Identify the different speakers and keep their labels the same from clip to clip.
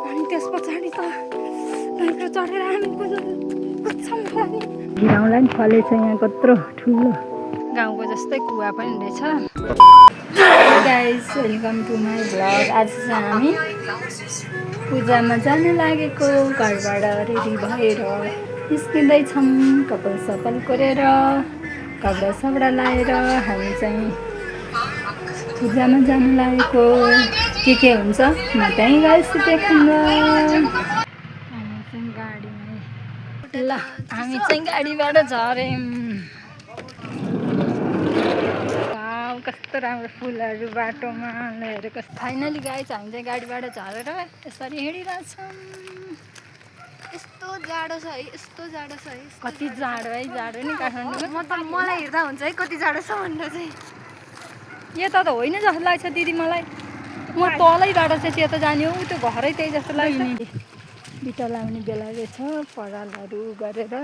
Speaker 1: अनि त्यस पछाडि त टाइगर चढेर हामी पुग्छौँ नि। घिराउला नि फलेछ यहाँ कत्रो ठुलो, गाउँको जस्तै कुवा पनि रहेछ। Guys welcome to my vlog. आज चाहिँ हामी पूजामा जानु लागेको, घरबाट रेडी भएर निस्किँदैछौँ। कपाल सपाल कोरेर कपडा सपडा लाएर हामी चाहिँ पूजामा जानु लागेको। के हुन्छ म त्यहीँ गाइस देखाउँदा। हामी चाहिँ गाडीमै ल हामी चाहिँ गाडीबाट झऱ्यौँ। कस्तो राम्रो फुलहरू बाटोमा लिएर कस्तो। फाइनली गाइस हामी चाहिँ गाडीबाट झरेर यसरी हिँडिरहेछौँ।
Speaker 2: यस्तो जाडो छ है, यस्तो जाडो छ है।
Speaker 1: कति जाडो है, जाडो नि काठमाडौँमा।
Speaker 2: मलाई हेर्दा हुन्छ है कति जाडो छ भनेर चाहिँ।
Speaker 1: यता त होइन जस्तो लाग्छ दिदी मलाई। म तलैबाट चाहिँ त्यता जाने हो, त्यो घरै त्यही जस्तो लाग्छ नि। बिटा लाउने बेला रहेछ, परालहरू गरेर।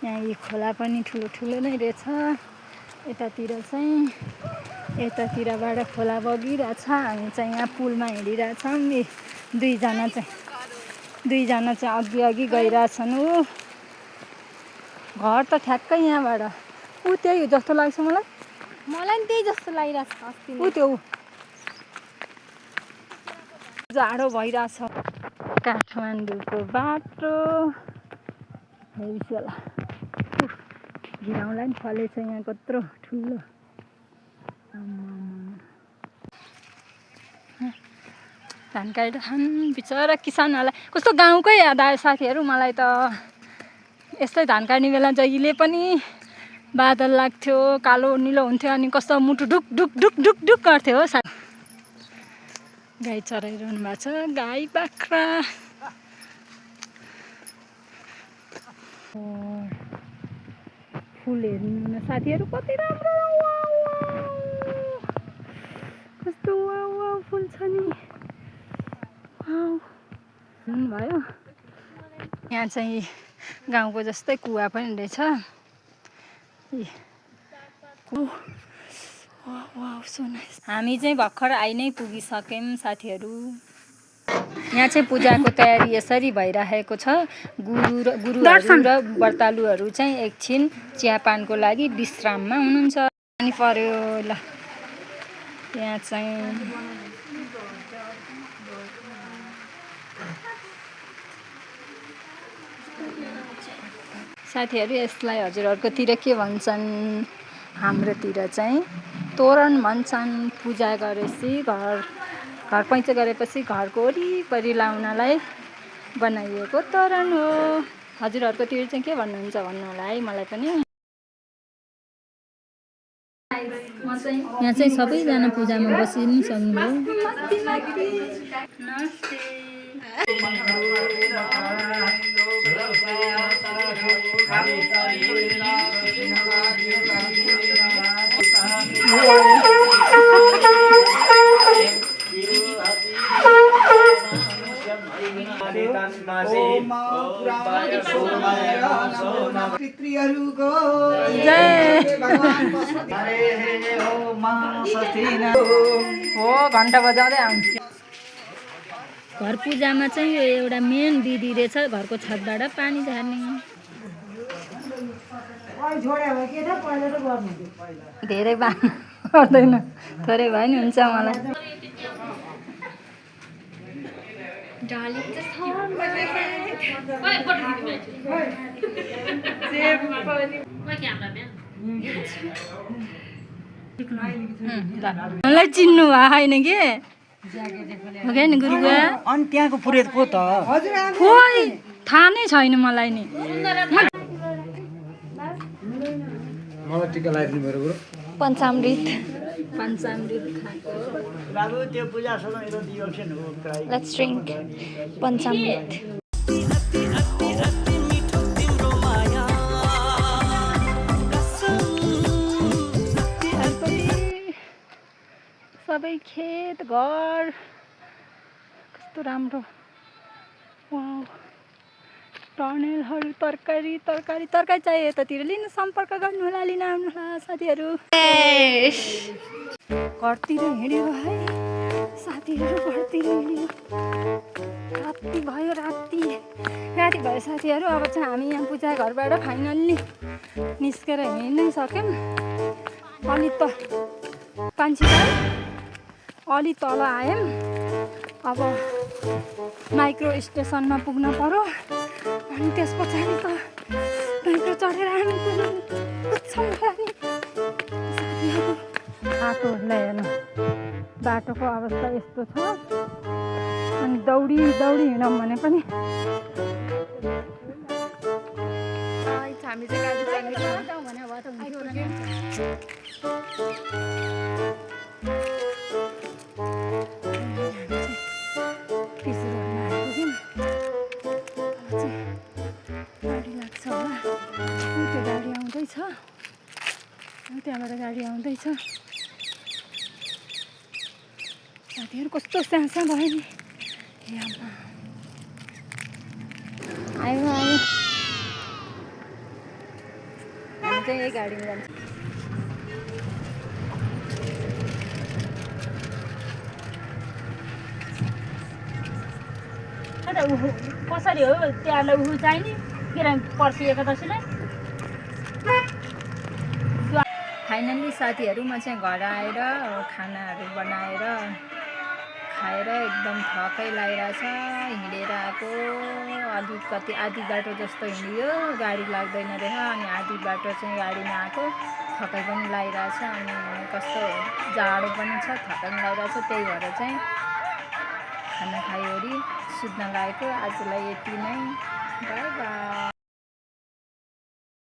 Speaker 1: यहाँ यी खोला पनि ठुलो ठुलो नै रहेछ। यतातिरबाट खोला बगिरहेछ। हामी चाहिँ यहाँ पुलमा हिँडिरहेछौँ। दुईजना चाहिँ अघि गइरहेछन्। ऊ घर त ठ्याक्कै यहाँबाट ऊ त्यही जस्तो लाग्छ मलाई
Speaker 2: नि त्यही जस्तो लागिरहेछ। अस्ति
Speaker 1: ऊ त्यो जाडो भइरहेछ। काठमाडौँको बाटो हेरिसला घिराउला नि फलेछ यहाँ कत्रो ठुलो। धान काटिरहन् बिचरा किसानहरूलाई। कस्तो गाउँकै याद आयो साथीहरू मलाई त। यस्तै धान काट्ने बेला जहिले पनि बादल लाग्थ्यो, कालो निलो हुन्थ्यो, अनि कस्तो मुटु ढुक ढुक ढुक ढुक ढुक गर्थ्यो हो। गाई चराइरहनु भएको छ, गाई बाख्रा। फुल हेर्नु साथीहरू कति राम्रो, कस्तो वाउ फुल छ नि। भयो यहाँ चाहिँ गाउँको जस्तै कुवा पनि रहेछ। हामी चाहिँ भर्खर आइ नै पुगिसक्यौँ साथीहरू। यहाँ चाहिँ पूजाको तयारी यसरी भइरहेको छ। गुरुहरू र व्रतालुहरू चाहिँ एकछिन चियापानको लागि विश्राममा हुनुहुन्छ। अनि पर्यो ल यहाँ चाहिँ साथीहरू यसलाई हजुरहरूकोतिर के भन्छन्? हाम्रोतिर चाहिँ तोरण भन्छन्। पूजा गरेपछि घर पैँचा गरेपछि घरको वरिपरि लाउनलाई बनाइएको तोरण हो। हजुरहरूकोतिर चाहिँ के भन्नुहुन्छ भन्नु होला है मलाई पनि। यहाँ चाहिँ सबैजना पूजामा बसि नि सक्नुभयो। हो घन्टा बजाउँदै आउँछ। घर पूजामा चाहिँ यो एउटा मेन दिदी रहेछ, घरको छतबाट पानी झार्ने। धेरै बाँध्नु पर्दैन, थोरै भयो नि हुन्छ मलाई। मलाई चिन्नु भयो होइन कि हो कि नि गुरुबा?
Speaker 3: अनि त्यहाँको पुरोहित को त?
Speaker 1: खोइ थाहा नै छैन मलाई नि।
Speaker 3: मलाई टिका लगाइदिनु भयो गुरु।
Speaker 1: पञ्चामृत खाएको।
Speaker 3: बाबु त्यो पूजा सबै दियोक्सन हो।
Speaker 2: Let's drink panchamrit.
Speaker 1: सबै खेत घर कस्तो राम्रो। वाउ टर्नेलहरू तरकारी तरकारी तरकारी चाहिए यतातिर लिनु सम्पर्क गर्नुहोला लिन आउनुहोला साथीहरू। घरतिर हिँड्यो है साथीहरू, घरतिर हिँड्यो। राति भयो राति भयो साथीहरू। अब चाहिँ हामी यहाँ पूजा घरबाट फाइनल्ली निस्केर हिँड्नै सक्यौँ। अलि त कान्छीलाई अलि तल आयौँ। अब माइक्रो स्टेसनमा पुग्न पर्यो अनि त्यस पछाडि त माइक्रो चढेर हामी पुग्छौँ होला नि साथीहरू। बाटोहरूलाई हेर्नु, बाटोको अवस्था यस्तो छ। अनि दौडी हिँडौँ भने पनि हामी चाहिँ गाडी जाउँ भने भए त हुन्थ्यो होला नि। गाडी लाग्छ होला, त्यो गाडी आउँदैछ, त्यहाँबाट गाडी आउँदैछ। साथीहरू कस्तो स्याहाँ भयो नि। आयो हामी चाहिँ यही गाडीमा जान्छौँ।
Speaker 4: कसरी हो त्यहाँलाई ऊ चाहिने किनभने पर्सि एकादशीलाई।
Speaker 1: फाइनल्ली साथीहरू म चाहिँ घर आएर खानाहरू बनाएर खाएर एकदम थकै लागिरहेछ। हिँडेर आएको अलिकति आधी बाटो जस्तो हिँडियो, गाडी लाग्दैन रहेछ। अनि आधी बाटो चाहिँ गाडीमा आएको, थकाइ पनि लागिरहेछ। अनि कस्तो जाडो पनि छ, थकाइ पनि लागिरहेछ। त्यही भएर चाहिँ खाना खाइवरी सुत्न लागेको। आजलाई यति नै, बाई बाई।